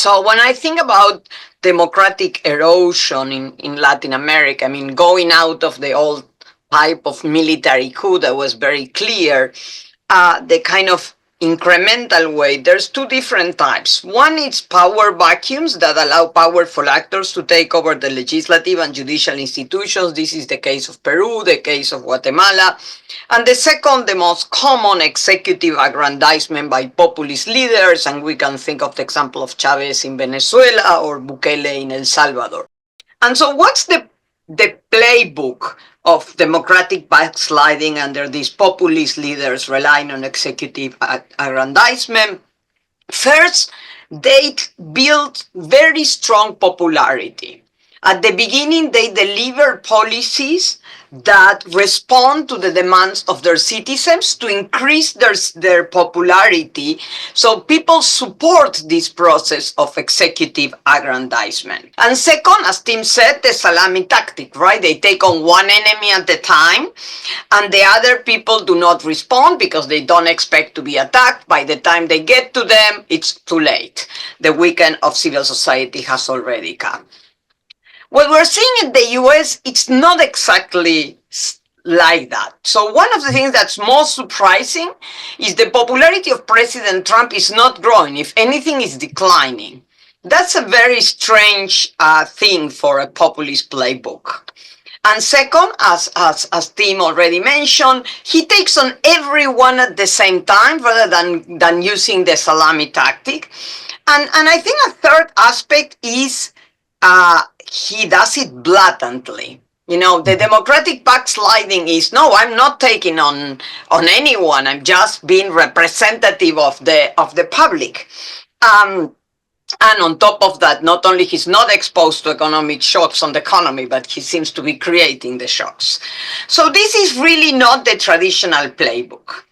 So when I think about democratic erosion in Latin America, I mean, going out of the old type of military coup that was very clear, the kind of incremental way, there's two different types. One is power vacuums that allow powerful actors to take over the legislative and judicial institutions. This is the case of Peru, the case of Guatemala. And the second, the most common, executive aggrandizement by populist leaders, and we can think of the example of Chavez in Venezuela or Bukele in El Salvador. And so what's the playbook of democratic backsliding under these populist leaders relying on executive aggrandizement? First, they build very strong popularity. At the beginning, they deliver policies that respond to the demands of their citizens to increase their popularity. So people support this process of executive aggrandizement. And second, as Tim said, the salami tactic, right? They take on one enemy at a time, and the other people do not respond because they don't expect to be attacked. By the time they get to them, it's too late. The weekend of civil society has already come. What we're seeing in the US, it's not exactly like that. So one of the things that's most surprising is the popularity of President Trump is not growing. If anything, it's declining. That's a very strange thing for a populist playbook. And second, as Tim already mentioned, he takes on everyone at the same time rather than using the salami tactic. And I think a third aspect is he does it blatantly. You know, the democratic backsliding is, no, I'm not taking on anyone. I'm just being representative of the public. And on top of that, not only he's not exposed to economic shocks on the economy, but he seems to be creating the shocks. So this is really not the traditional playbook.